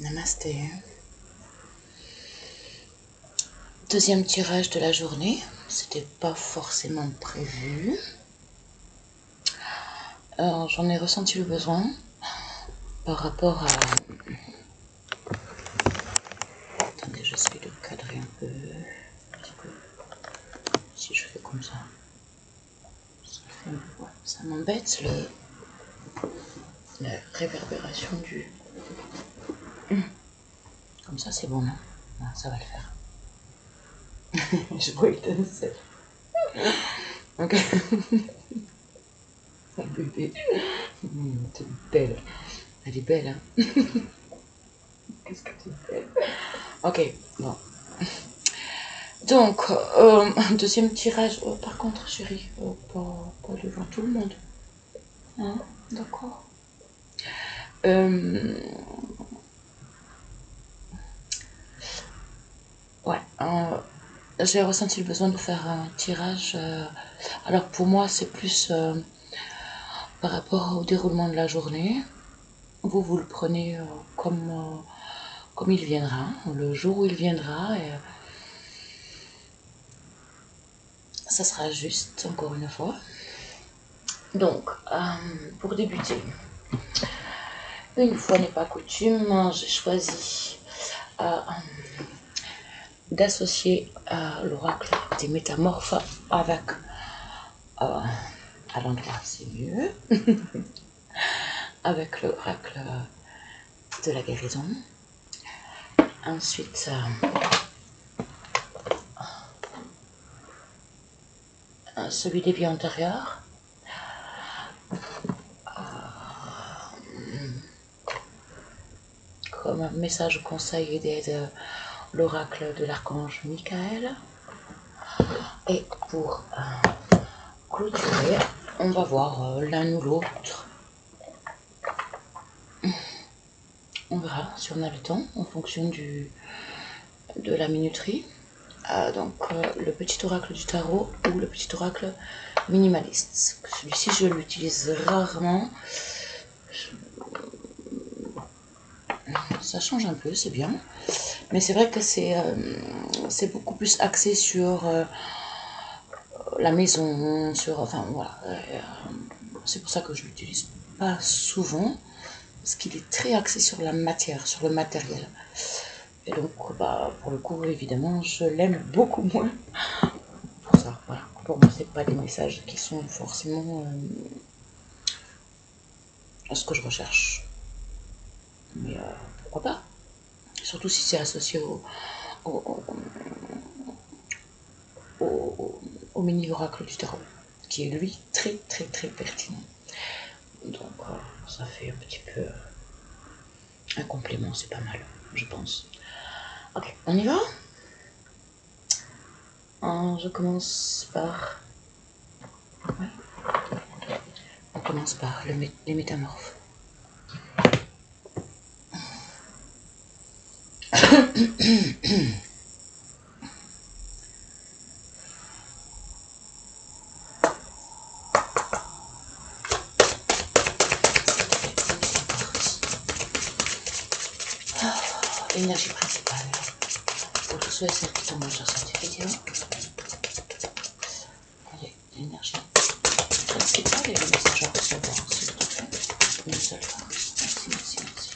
Namasté. Deuxième tirage de la journée. C'était pas forcément prévu. J'en ai ressenti le besoin par rapport à... Attendez, j'essaie de cadrer un peu. Parce que si je fais comme ça, ça m'embête la réverbération du... Comme ça, c'est bon, non? Ah, ça va le faire. Je vois étincelle. Ok. Oh bébé. T'es belle. Elle est belle, hein. Qu'est-ce que t'es belle. Ok, bon. Donc, deuxième tirage. Par contre, chérie, pas devant tout le monde. Hein? D'accord. Ouais. J'ai ressenti le besoin de faire un tirage. Alors pour moi, c'est plus par rapport au déroulement de la journée. Vous le prenez comme il viendra, le jour où il viendra. Et ça sera juste, encore une fois. Donc, pour débuter, une fois n'est pas coutume, j'ai choisi d'associer l'oracle des métamorphes avec, à l'endroit c'est mieux, avec l'oracle de la guérison. Ensuite, celui des vies antérieures. Comme un message, conseil et d'aide, l'oracle de l'archange Michael. Et pour clôturer, on va voir l'un ou l'autre. On verra si on a le temps en fonction de la minuterie. Donc le petit oracle du tarot ou le petit oracle minimaliste. Celui-ci, je l'utilise rarement. Ça change un peu, c'est bien. Mais c'est vrai que c'est beaucoup plus axé sur la maison, enfin voilà. C'est pour ça que je l'utilise pas souvent. Parce qu'il est très axé sur la matière, sur le matériel. Et donc, pour le coup, évidemment, je l'aime beaucoup moins pour ça. Voilà. Pour moi, c'est pas des messages qui sont forcément ce que je recherche. Mais pourquoi pas? Surtout si c'est associé au mini-oracle du tarot, qui est lui très très très pertinent. Donc, ça fait un petit peu un complément, c'est pas mal, je pense. Ok, on y va? Je commence par... Ouais. On commence par les métamorphes. L'énergie principale pour tous ceux et celles qui tombent sur cette vidéo. L'énergie principale et le message à recevoir, s'il te plaît. Une seule fois. Merci, merci, merci.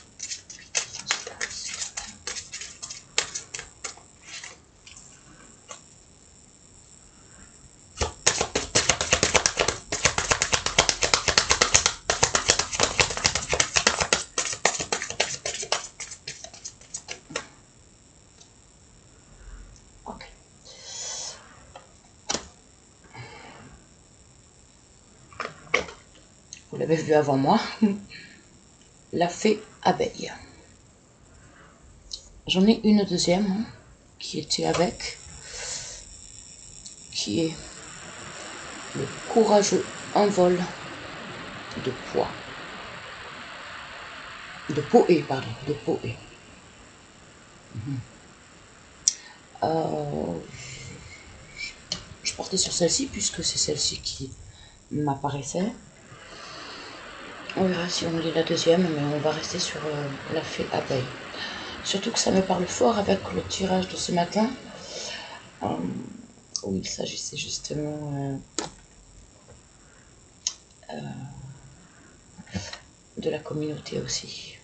Ok. Vous l'avez vu avant moi. La fée abeille. J'en ai une deuxième qui était avec, qui est le courageux envol de poids. De Poé, pardon, de Poé. Je portais sur celle-ci puisque c'est celle-ci qui m'apparaissait. On verra si on lit la deuxième, mais on va rester sur la fée abeille. Surtout que ça me parle fort avec le tirage de ce matin, où il s'agissait justement de la communauté aussi.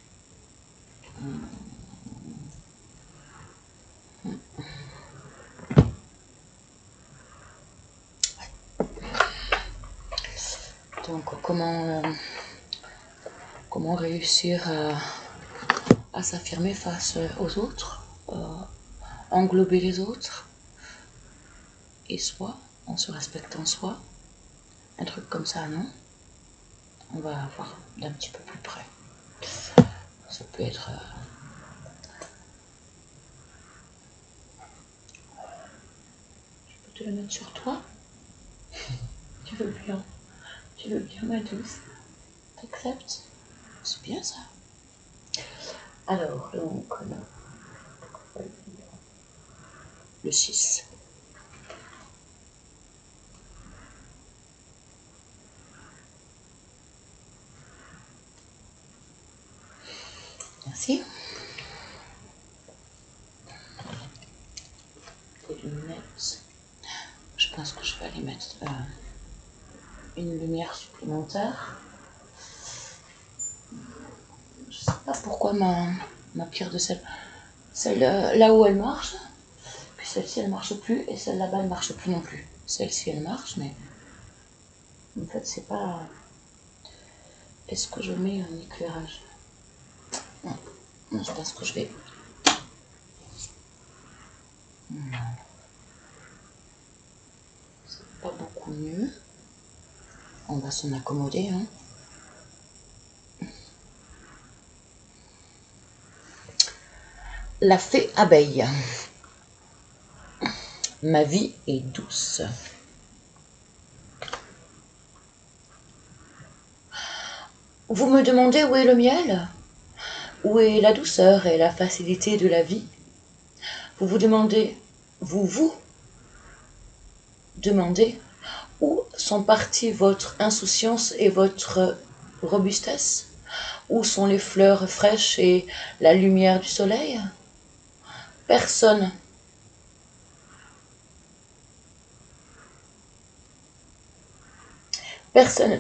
Donc comment réussir à s'affirmer face aux autres, englober les autres et soi, en se respectant soi. Un truc comme ça, non? On va voir d'un petit peu plus près. Ça peut être... Je peux te le mettre sur toi? Tu veux bien? Tu veux bien, ma douce? T'acceptes? C'est bien ça. Alors, donc, le 6. Merci. Les lunettes. Je pense que je vais aller mettre une lumière supplémentaire. Je sais pas pourquoi ma pierre de celle là où elle marche, puis celle-ci elle marche plus et celle là-bas elle marche plus non plus. Celle-ci elle marche, mais en fait c'est pas. Est-ce que je mets un éclairage? Non, je pense que je vais. C'est pas beaucoup mieux. On va s'en accommoder, hein. La fée abeille. Ma vie est douce. Vous me demandez où est le miel? Où est la douceur et la facilité de la vie? Vous vous demandez où sont parties votre insouciance et votre robustesse? Où sont les fleurs fraîches et la lumière du soleil? Personne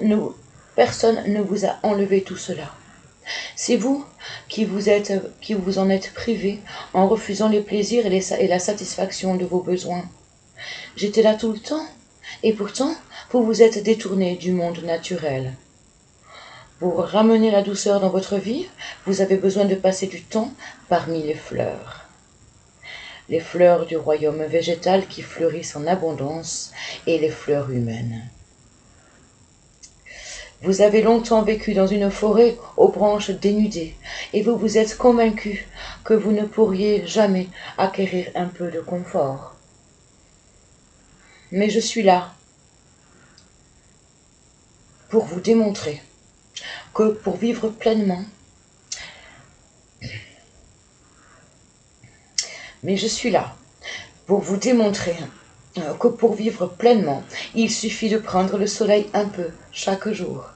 ne vous a enlevé tout cela. C'est vous qui vous en êtes privé en refusant les plaisirs et la satisfaction de vos besoins. J'étais là tout le temps, et pourtant vous vous êtes détourné du monde naturel. Pour ramener la douceur dans votre vie, vous avez besoin de passer du temps parmi les fleurs. Les fleurs du royaume végétal qui fleurissent en abondance et les fleurs humaines. Vous avez longtemps vécu dans une forêt aux branches dénudées et vous vous êtes convaincu que vous ne pourriez jamais acquérir un peu de confort. Mais je suis là pour vous démontrer que pour vivre pleinement, il suffit de prendre le soleil un peu chaque jour.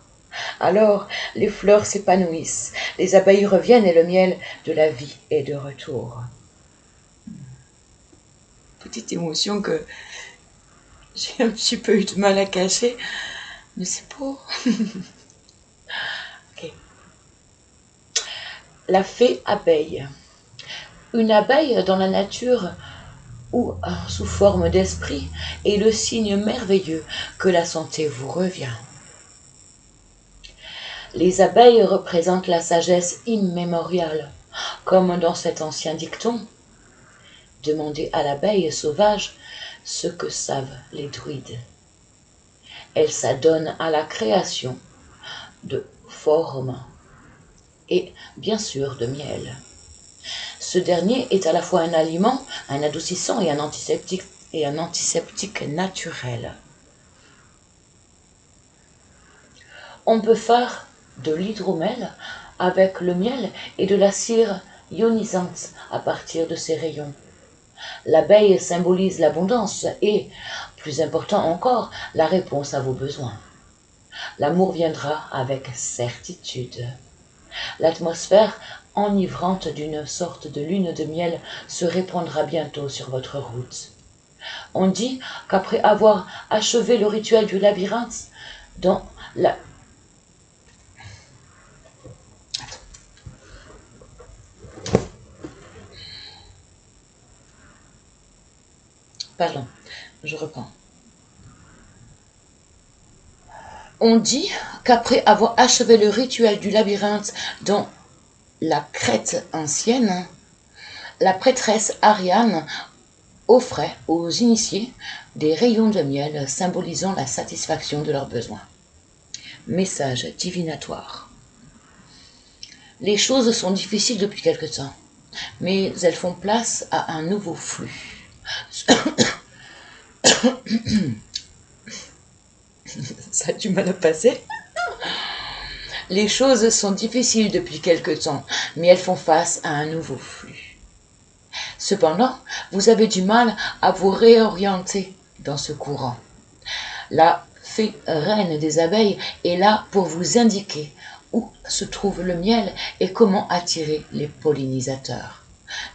Alors les fleurs s'épanouissent, les abeilles reviennent et le miel de la vie est de retour. Petite émotion que j'ai un petit peu eu de mal à cacher, mais c'est beau. Okay. La fée abeille. Une abeille dans la nature ou sous forme d'esprit est le signe merveilleux que la santé vous revient. Les abeilles représentent la sagesse immémoriale, comme dans cet ancien dicton. Demandez à l'abeille sauvage ce que savent les druides. Elle s'adonne à la création de formes et bien sûr de miel. Ce dernier est à la fois un aliment, un adoucissant et un antiseptique naturel. On peut faire de l'hydromel avec le miel et de la cire ionisante à partir de ses rayons. L'abeille symbolise l'abondance et, plus important encore, la réponse à vos besoins. L'amour viendra avec certitude. L'atmosphère enivrante d'une sorte de lune de miel se répandra bientôt sur votre route. On dit qu'après avoir achevé le rituel du labyrinthe, dans la... Pardon, je reprends. On dit qu'après avoir achevé le rituel du labyrinthe dans la Crète ancienne, la prêtresse Ariane offrait aux initiés des rayons de miel symbolisant la satisfaction de leurs besoins. Message divinatoire. Les choses sont difficiles depuis quelque temps, mais elles font place à un nouveau flux. Ça a du mal à passer. Les choses sont difficiles depuis quelque temps, mais elles font face à un nouveau flux. Cependant, vous avez du mal à vous réorienter dans ce courant. La fée reine des abeilles est là pour vous indiquer où se trouve le miel et comment attirer les pollinisateurs,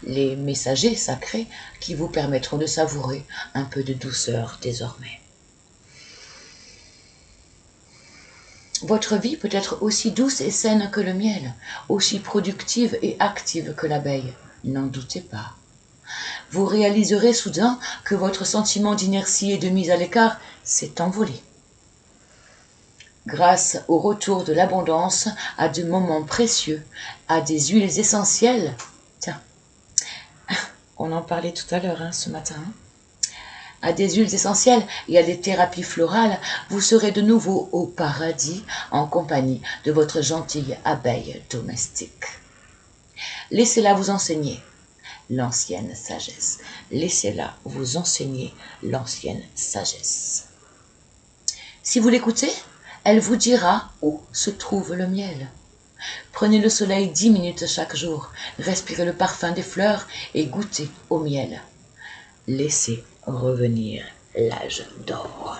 les messagers sacrés qui vous permettront de savourer un peu de douceur désormais. Votre vie peut être aussi douce et saine que le miel, aussi productive et active que l'abeille, n'en doutez pas. Vous réaliserez soudain que votre sentiment d'inertie et de mise à l'écart s'est envolé. Grâce au retour de l'abondance, à de moments précieux, à des huiles essentielles. Tiens, on en parlait tout à l'heure ce matin. À des huiles essentielles et à des thérapies florales, vous serez de nouveau au paradis en compagnie de votre gentille abeille domestique. Laissez-la vous enseigner l'ancienne sagesse. Laissez-la vous enseigner l'ancienne sagesse. Si vous l'écoutez, elle vous dira où se trouve le miel. Prenez le soleil 10 minutes chaque jour, respirez le parfum des fleurs et goûtez au miel. Laissez revenir l'âge d'or.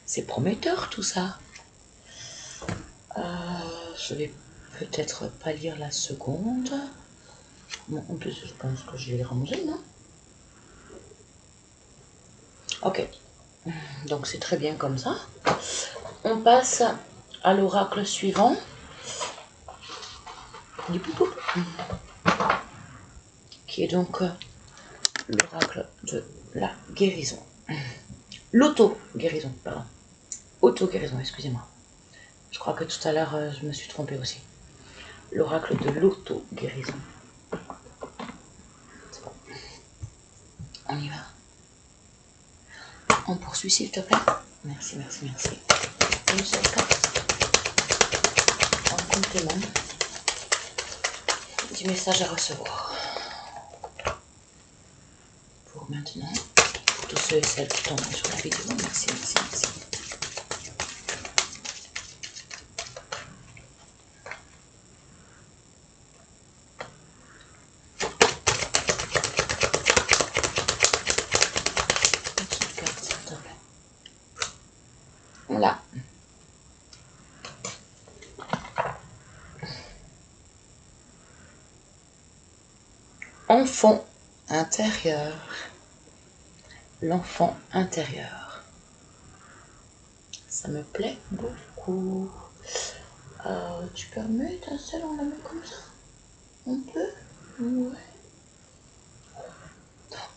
C'est prometteur tout ça. Je vais peut-être pas lire la seconde. Bon, en plus, je pense que je vais les ranger, non? Ok. Donc c'est très bien comme ça. On passe à l'oracle suivant. Du poutou. Qui est donc l'oracle de la guérison. L'auto-guérison, pardon. Auto-guérison, excusez-moi. Je crois que tout à l'heure, je me suis trompée aussi. L'oracle de l'auto-guérison. C'est bon. On y va. On poursuit, s'il te plaît. Merci, merci, merci. Une seule carte. En complément du message à recevoir. Pour maintenant, pour tous ceux et celles qui tombent sur la vidéo, merci, merci, merci. Voilà. Enfant intérieur. L'enfant intérieur. Ça me plaît beaucoup. Tu permets ta selle, on la met comme ça? On peut? Ouais.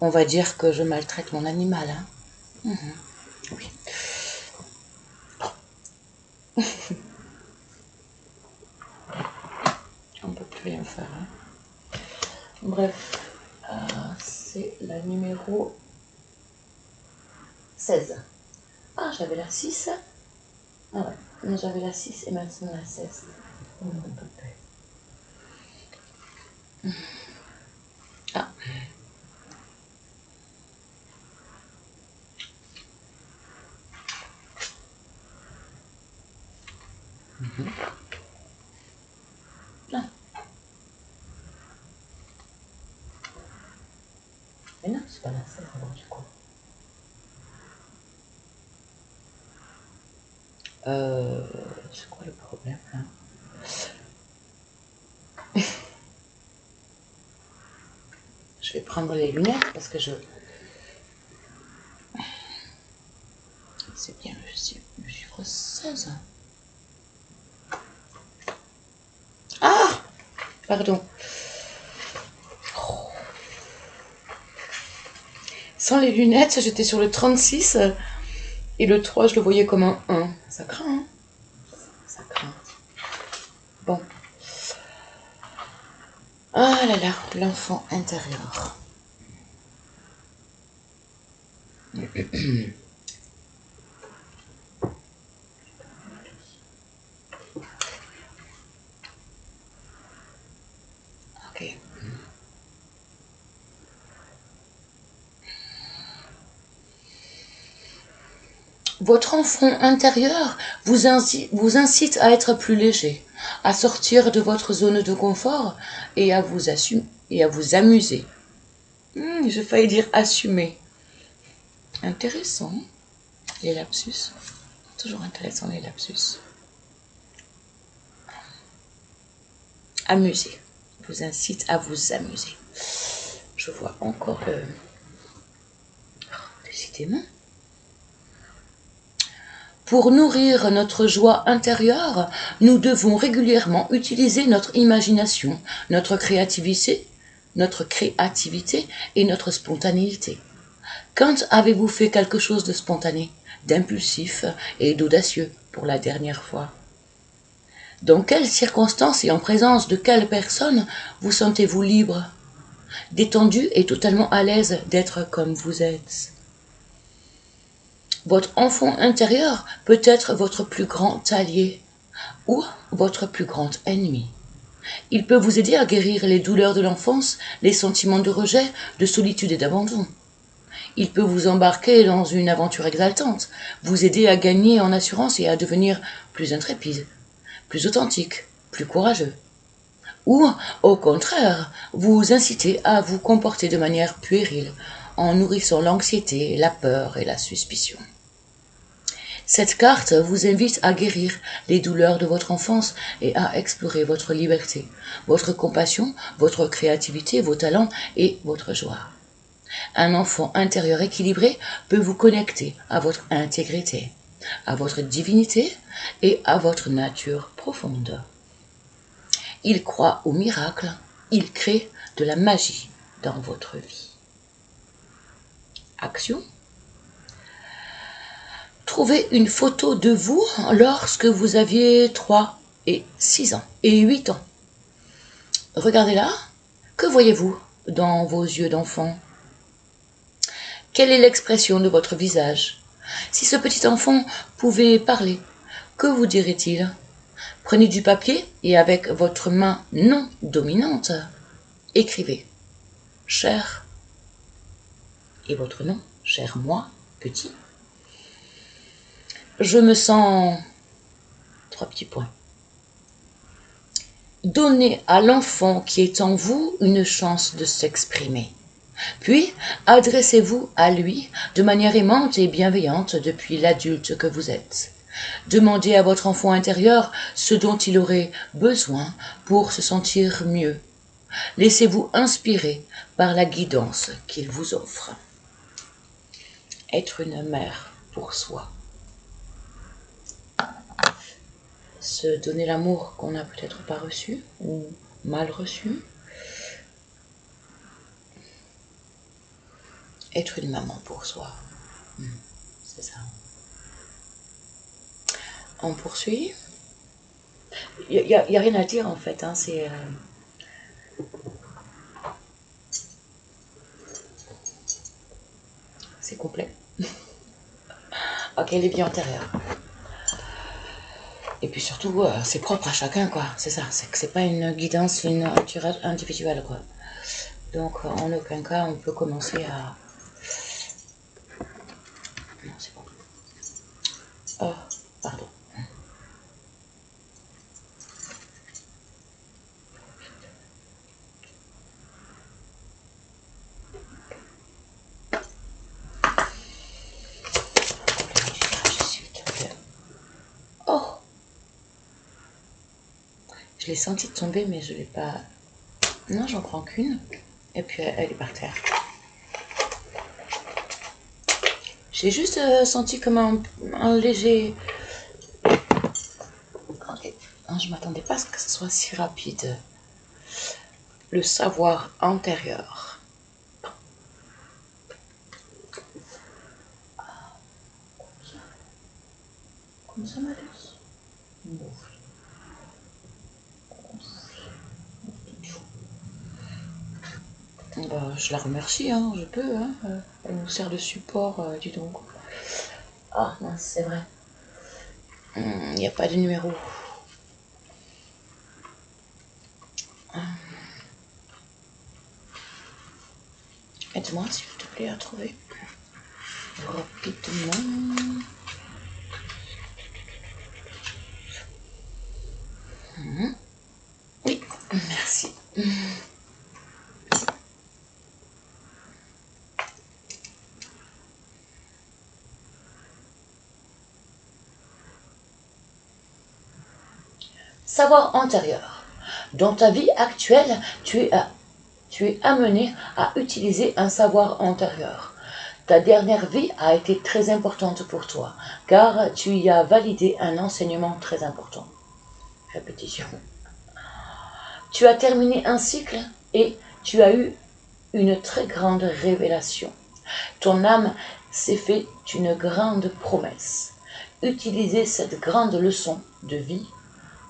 On va dire que je maltraite mon animal. Hein. Oui. On peut plus rien faire. Hein. Bref, c'est la numéro 16. Ah, j'avais la 6. Ah ouais, mais j'avais la 6 et maintenant la 16. Ah. Ah. Mais non, c'est pas la 16 alors du coup. C'est quoi le problème là? prendre les lunettes parce que je... C'est bien le chiffre 16. Ah! Pardon. Oh. Sans les lunettes, j'étais sur le 36 et le 3, je le voyais comme un 1. Ça craint, hein? Ça craint. Bon. Ah là là, l'enfant intérieur. Ok. Votre enfant intérieur vous incite à être plus léger, à sortir de votre zone de confort et à vous amuser. J'ai failli dire assumer. Intéressant, les lapsus. Toujours intéressant les lapsus. Amuser. Vous incite à vous amuser. Je vois encore le... Décidément. Pour nourrir notre joie intérieure, nous devons régulièrement utiliser notre imagination, notre créativité et notre spontanéité. Quand avez-vous fait quelque chose de spontané, d'impulsif et d'audacieux pour la dernière fois? Dans quelles circonstances et en présence de quelles personnes vous sentez-vous libre, détendu et totalement à l'aise d'être comme vous êtes? Votre enfant intérieur peut être votre plus grand allié ou votre plus grand ennemi. Il peut vous aider à guérir les douleurs de l'enfance, les sentiments de rejet, de solitude et d'abandon. Il peut vous embarquer dans une aventure exaltante, vous aider à gagner en assurance et à devenir plus intrépide, plus authentique, plus courageux. Ou, au contraire, vous inciter à vous comporter de manière puérile, en nourrissant l'anxiété, la peur et la suspicion. Cette carte vous invite à guérir les douleurs de votre enfance et à explorer votre liberté, votre compassion, votre créativité, vos talents et votre joie. Un enfant intérieur équilibré peut vous connecter à votre intégrité, à votre divinité et à votre nature profonde. Il croit au miracle, il crée de la magie dans votre vie. Action. Trouvez une photo de vous lorsque vous aviez 3 et 6 ans et 8 ans. Regardez-la. Que voyez-vous dans vos yeux d'enfant? Quelle est l'expression de votre visage? Si ce petit enfant pouvait parler, que vous dirait-il? Prenez du papier et avec votre main non dominante, écrivez « Cher » et votre nom, « Cher moi, petit ». Je me sens... 3 petits points. Donnez à l'enfant qui est en vous une chance de s'exprimer. Puis, adressez-vous à lui de manière aimante et bienveillante depuis l'adulte que vous êtes. Demandez à votre enfant intérieur ce dont il aurait besoin pour se sentir mieux. Laissez-vous inspirer par la guidance qu'il vous offre. Être une mère pour soi. Se donner l'amour qu'on n'a peut-être pas reçu ou mal reçu. Être une maman pour soi. C'est ça. On poursuit. Il n'y a rien à dire en fait. Hein, c'est complet. Ok, les vies antérieures. Et puis surtout, c'est propre à chacun, quoi. C'est ça. C'est que c'est pas une guidance individuelle, quoi. Donc, en aucun cas, on peut commencer à... Non, c'est bon. Oh, pardon. Oh! Je l'ai senti tomber, mais je l'ai pas... Non, j'en prends qu'une. Et puis elle est par terre. J'ai juste senti comme un léger... Okay. Je ne m'attendais pas à ce que ce soit si rapide. Le savoir antérieur. Comme ça, ma douce. Bah, je la remercie, hein, je peux. Hein. Elle nous sert de support, dis donc. Ah, mince, c'est vrai. Il n'y a pas de numéro. Aide-moi, s'il te plaît, à trouver rapidement. Oui, merci. Savoir antérieur. Dans ta vie actuelle, tu es amené à utiliser un savoir antérieur. Ta dernière vie a été très importante pour toi, car tu y as validé un enseignement très important. Répétition. Tu as terminé un cycle et tu as eu une très grande révélation. Ton âme s'est fait une grande promesse. Utilisez cette grande leçon de vie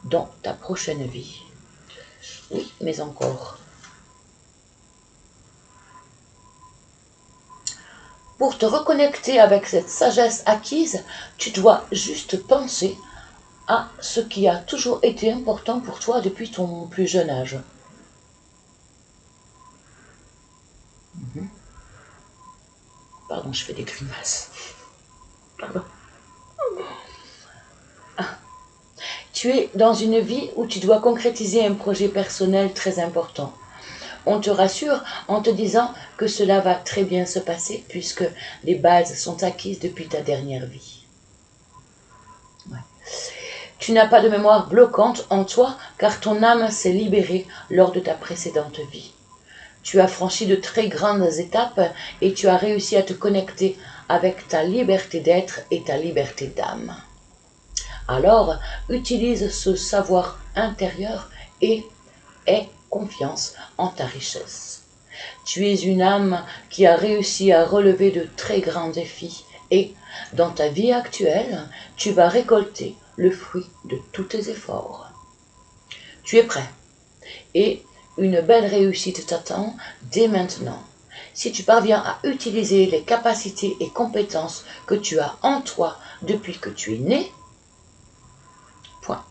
dans ta prochaine vie. Oui, mais encore. Pour te reconnecter avec cette sagesse acquise, tu dois juste penser à ce qui a toujours été important pour toi depuis ton plus jeune âge. Pardon, je fais des grimaces. Pardon. Tu es dans une vie où tu dois concrétiser un projet personnel très important. On te rassure en te disant que cela va très bien se passer puisque les bases sont acquises depuis ta dernière vie. Ouais. Tu n'as pas de mémoire bloquante en toi car ton âme s'est libérée lors de ta précédente vie. Tu as franchi de très grandes étapes et tu as réussi à te connecter avec ta liberté d'être et ta liberté d'âme. Alors, utilise ce savoir intérieur et aie confiance en ta richesse. Tu es une âme qui a réussi à relever de très grands défis et, dans ta vie actuelle, tu vas récolter le fruit de tous tes efforts. Tu es prêt et une belle réussite t'attend dès maintenant. Si tu parviens à utiliser les capacités et compétences que tu as en toi depuis que tu es né, point.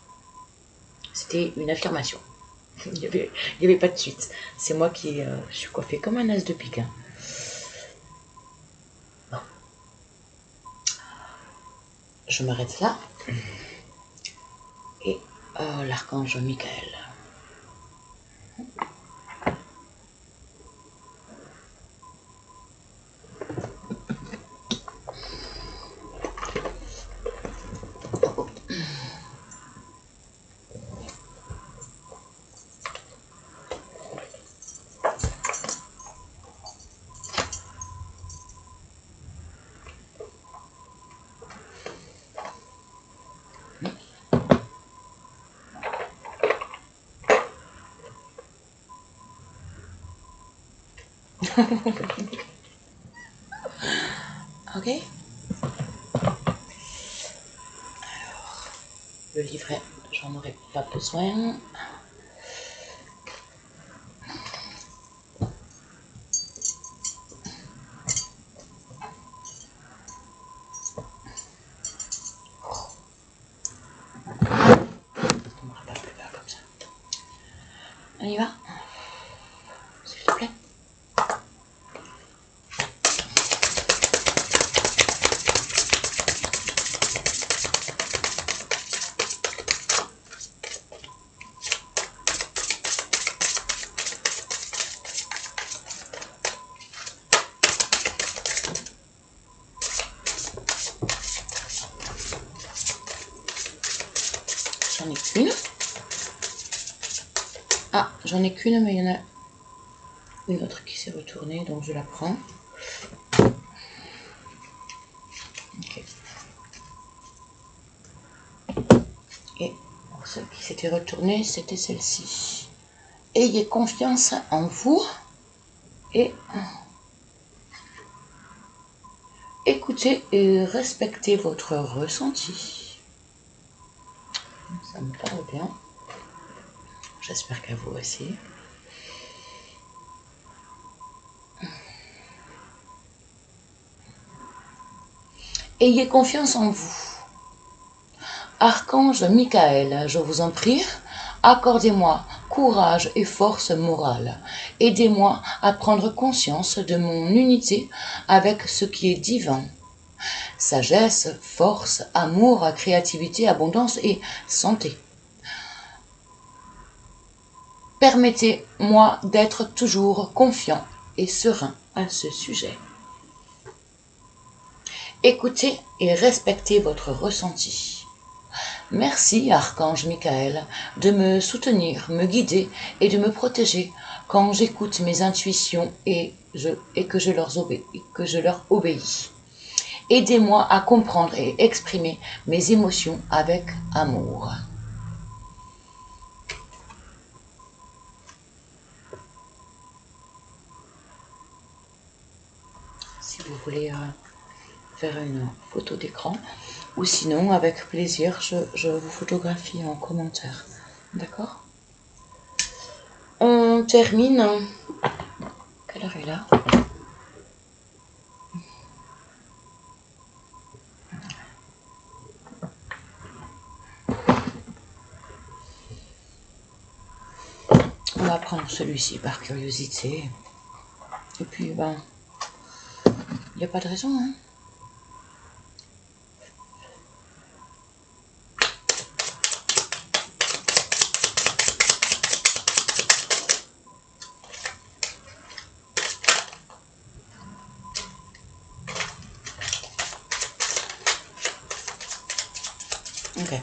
C'était une affirmation. Il n'y avait pas de suite. C'est moi qui je suis coiffée comme un as de pique. Hein. Bon. Je m'arrête là. Et l'archange Michael. Ok. Alors, le livret, j'en aurais pas besoin. On n'aura pas plus bas comme ça. On y va, s'il te plaît. J'en ai qu'une. Ah, j'en ai qu'une, mais il y en a Une autre qui s'est retournée, donc je la prends. Okay. Et celle qui s'était retournée, c'était celle-ci. Ayez confiance en vous et écoutez et respectez votre ressenti. Ça me parle bien. J'espère qu'à vous aussi. Ayez confiance en vous. Archange Michael, je vous en prie, accordez-moi courage et force morale. Aidez-moi à prendre conscience de mon unité avec ce qui est divin. Sagesse, force, amour, créativité, abondance et santé. Permettez-moi d'être toujours confiant et serein à ce sujet. Écoutez et respectez votre ressenti. Merci, Archange Michael, de me soutenir, me guider et de me protéger quand j'écoute mes intuitions et que je leur obéis. Aidez-moi à comprendre et exprimer mes émotions avec amour. Si vous voulez faire une photo d'écran, ou sinon, avec plaisir, je vous photographie en commentaire. D'accord? On termine. Quelle heure est là? On va prendre celui-ci par curiosité. Et puis, ben, il n'y a pas de raison, hein. Ok.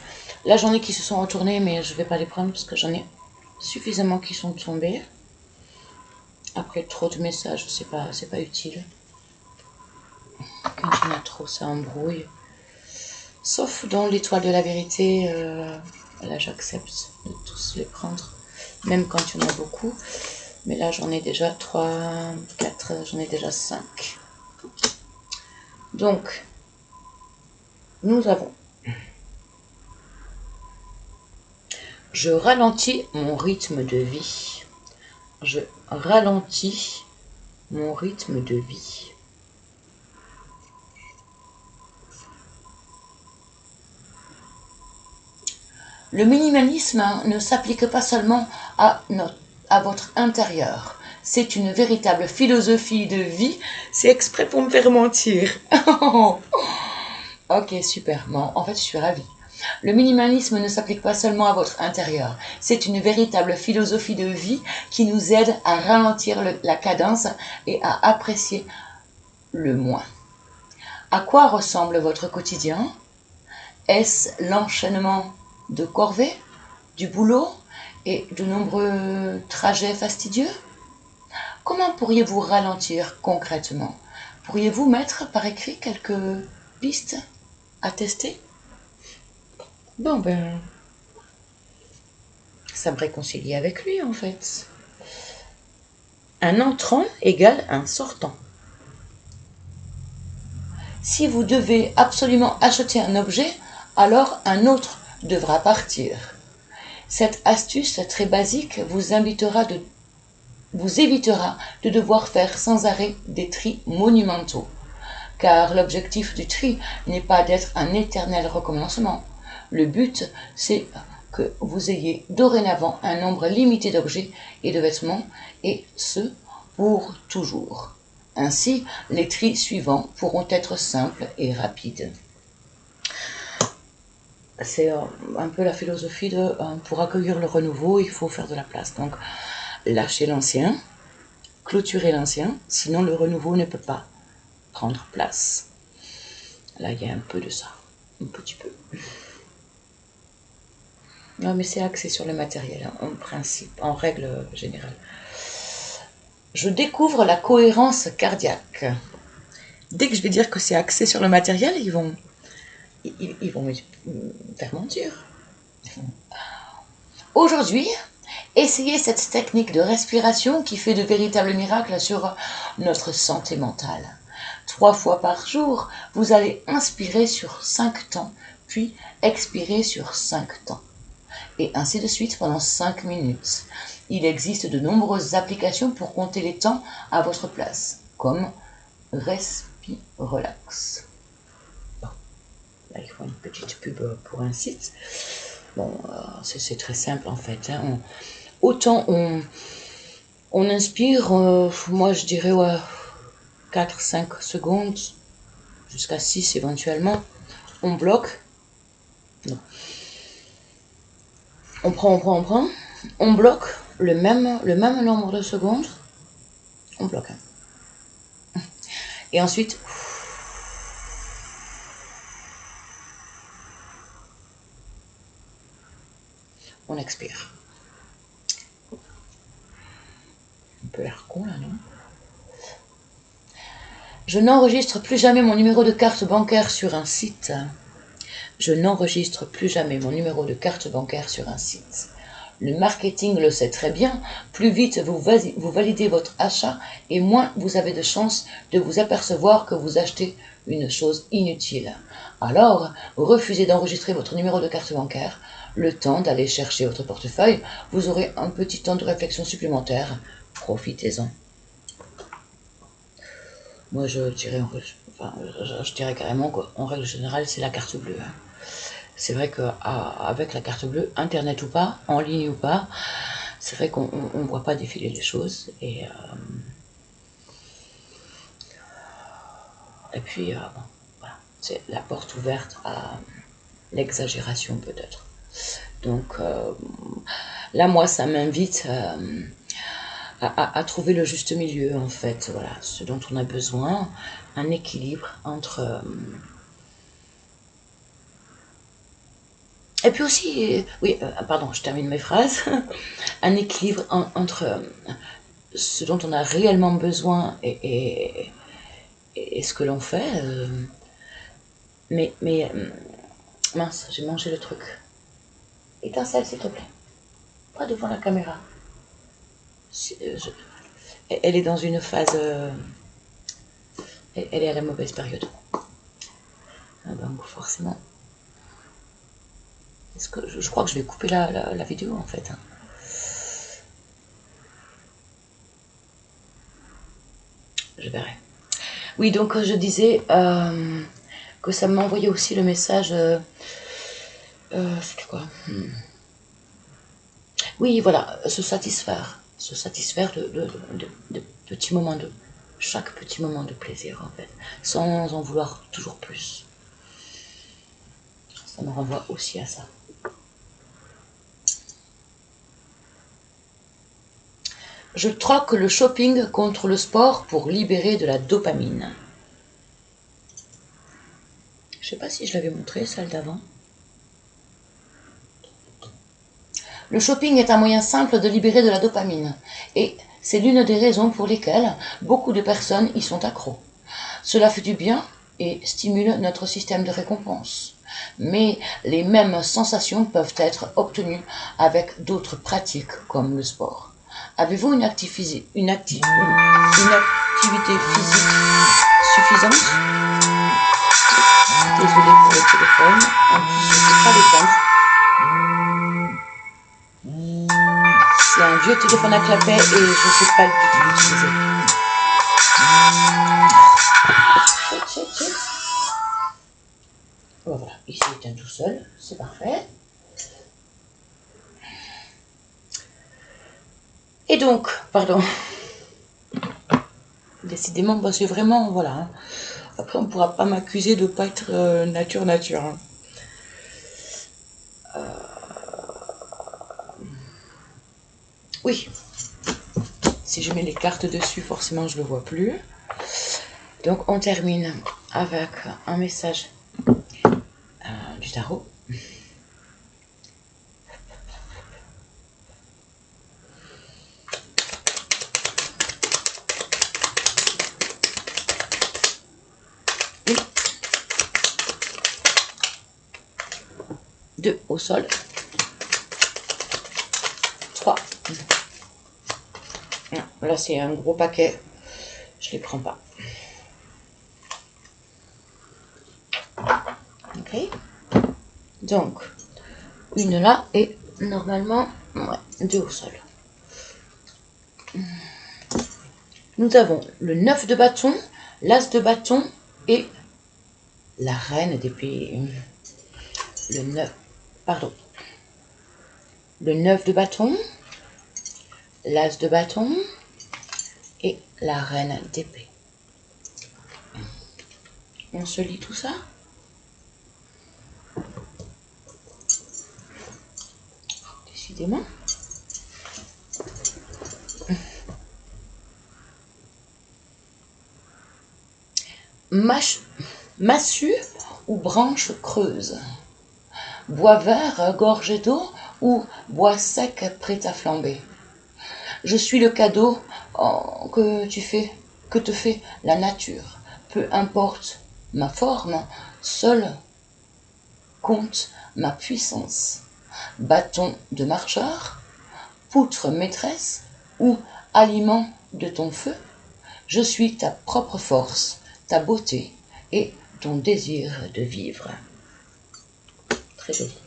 Là, j'en ai qui se sont retournés, mais je ne vais pas les prendre parce que j'en ai suffisamment qui sont tombés. Après, trop de messages, c'est pas utile. Quand il y en a trop, ça embrouille. Sauf dans l'étoile de la vérité, là, j'accepte de tous les prendre, même quand il y en a beaucoup. Mais là, j'en ai déjà 3, 4, j'en ai déjà 5. Donc, nous avons... Je ralentis mon rythme de vie. Je ralentis mon rythme de vie. Le minimalisme ne s'applique pas seulement à votre intérieur. C'est une véritable philosophie de vie. C'est exprès pour me faire mentir. Ok, super. Bon, en fait, je suis ravie. Le minimalisme ne s'applique pas seulement à votre intérieur. C'est une véritable philosophie de vie qui nous aide à ralentir la cadence et à apprécier le moins. À quoi ressemble votre quotidien? Est-ce l'enchaînement de corvées, du boulot et de nombreux trajets fastidieux? Comment pourriez-vous ralentir concrètement? Pourriez-vous mettre par écrit quelques pistes à tester? Bon ben, ça me réconcilie avec lui en fait. Un entrant égale un sortant. Si vous devez absolument acheter un objet, alors un autre devra partir. Cette astuce très basique vous évitera de devoir faire sans arrêt des tris monumentaux. Car l'objectif du tri n'est pas d'être un éternel recommencement. Le but, c'est que vous ayez dorénavant un nombre limité d'objets et de vêtements, et ce, pour toujours. Ainsi, les tris suivants pourront être simples et rapides. C'est un peu la philosophie de pour accueillir le renouveau, il faut faire de la place. Donc, lâcher l'ancien, clôturer l'ancien, sinon le renouveau ne peut pas prendre place. Là, il y a un peu de ça, un petit peu. Non, mais c'est axé sur le matériel, hein, en principe, en règle générale. je découvre la cohérence cardiaque. Dès que je vais dire que c'est axé sur le matériel, ils vont me faire mentir. Aujourd'hui, essayez cette technique de respiration qui fait de véritables miracles sur notre santé mentale. 3 fois par jour, vous allez inspirer sur 5 temps, puis expirer sur 5 temps. Et ainsi de suite pendant 5 minutes. Il existe de nombreuses applications pour compter les temps à votre place, comme Respirelax. Bon, là il faut une petite pub pour un site. Bon, c'est très simple en fait. Hein. Autant on inspire, moi je dirais ouais, 4-5 secondes, jusqu'à 6 éventuellement. On bloque. Non. On prend. On bloque le même nombre de secondes. On bloque. Et ensuite, on expire. Un peu l'air con là, non? Je n'enregistre plus jamais mon numéro de carte bancaire sur un site. Je n'enregistre plus jamais mon numéro de carte bancaire sur un site. Le marketing le sait très bien, plus vite vous validez votre achat et moins vous avez de chances de vous apercevoir que vous achetez une chose inutile. Alors, refusez d'enregistrer votre numéro de carte bancaire, le temps d'aller chercher votre portefeuille, vous aurez un petit temps de réflexion supplémentaire, profitez-en. Moi je dirais, je dirais carrément qu'en règle générale c'est la carte bleue. Hein. C'est vrai qu'avec la carte bleue, internet ou pas, en ligne ou pas, c'est vrai qu'on ne voit pas défiler les choses. Et puis, bon, voilà, c'est la porte ouverte à l'exagération peut-être. Donc là, moi, ça m'invite à trouver le juste milieu, en fait. Voilà, ce dont on a besoin, un équilibre entre... Et puis aussi, oui, pardon, je termine mes phrases, un équilibre entre ce dont on a réellement besoin et ce que l'on fait. Mais mince, j'ai mangé le truc. Étincelle, s'il te plaît. Pas devant la caméra. Elle est dans une phase... elle est à la mauvaise période. Donc forcément... Je crois que je vais couper la vidéo en fait. Hein. Je verrai. Oui, donc je disais que ça m'envoyait aussi le message... c'était quoi Oui, voilà, se satisfaire de petits moments de... Chaque petit moment de plaisir en fait, sans en vouloir toujours plus. Ça me renvoie aussi à ça. Je troque le shopping contre le sport pour libérer de la dopamine. Je sais pas si je l'avais montré, celle d'avant. Le shopping est un moyen simple de libérer de la dopamine. Et c'est l'une des raisons pour lesquelles beaucoup de personnes y sont accros. Cela fait du bien et stimule notre système de récompense. Mais les mêmes sensations peuvent être obtenues avec d'autres pratiques comme le sport. Avez-vous une activité physique suffisante? Désolée pour le téléphone. En plus, je ne sais pas l'éteindre. C'est un vieux téléphone à clapet et je ne sais pas du tout l'utiliser. Voilà, il s'est éteint tout seul, c'est parfait. Et donc, pardon. Décidément, bah, c'est vraiment, voilà. Hein. Après, on ne pourra pas m'accuser de ne pas être nature. Hein. Oui. Si je mets les cartes dessus, forcément, je ne le vois plus. Donc, on termine avec un message du tarot. 2 au sol. 3. Là, c'est un gros paquet. Je les prends pas. Ok. Donc, une là et normalement, ouais, 2 au sol. Nous avons le 9 de bâton, l'as de bâton et la reine d'épée. Le 9, pardon. Le 9 de bâton, l'as de bâton et la reine d'épée. On se lit tout ça. Décidément. Massue ou branche creuse. Bois vert gorgé d'eau ou bois sec prêt à flamber. Je suis le cadeau que te fait la nature. Peu importe ma forme, seule compte ma puissance. Bâton de marcheur, poutre maîtresse ou aliment de ton feu, je suis ta propre force, ta beauté et ton désir de vivre. Très joli.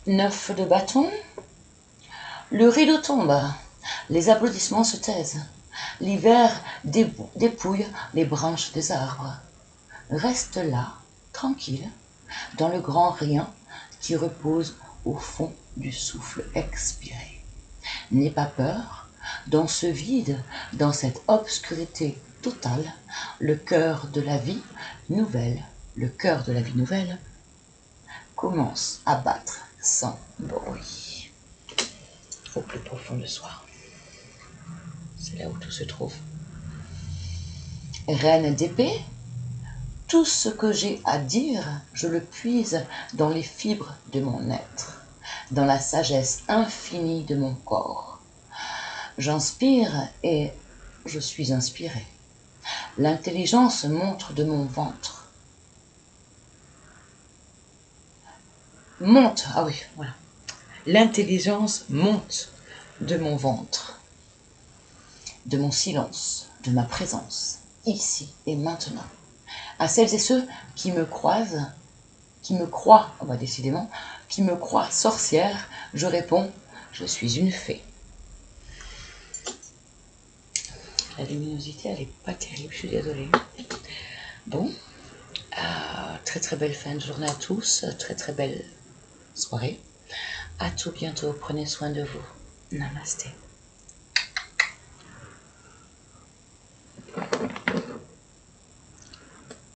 9 de bâton. Le rideau tombe, les applaudissements se taisent. L'hiver dépouille les branches des arbres. Reste là, tranquille, dans le grand rien qui repose au fond du souffle expiré. N'aie pas peur, dans ce vide, dans cette obscurité totale, le cœur de la vie nouvelle, commence à battre sans bruit. Au plus profond de soi. C'est là où tout se trouve. Reine d'épée, tout ce que j'ai à dire, je le puise dans les fibres de mon être, dans la sagesse infinie de mon corps. J'inspire et je suis inspiré. L'intelligence monte de mon ventre. L'intelligence monte de mon ventre, de mon silence, de ma présence, ici et maintenant. À celles et ceux qui me croient sorcière, je réponds, je suis une fée. La luminosité, elle n'est pas terrible, je suis désolée. Bon, très très belle fin de journée à tous, très très belle soirée. À tout bientôt, prenez soin de vous. Namasté.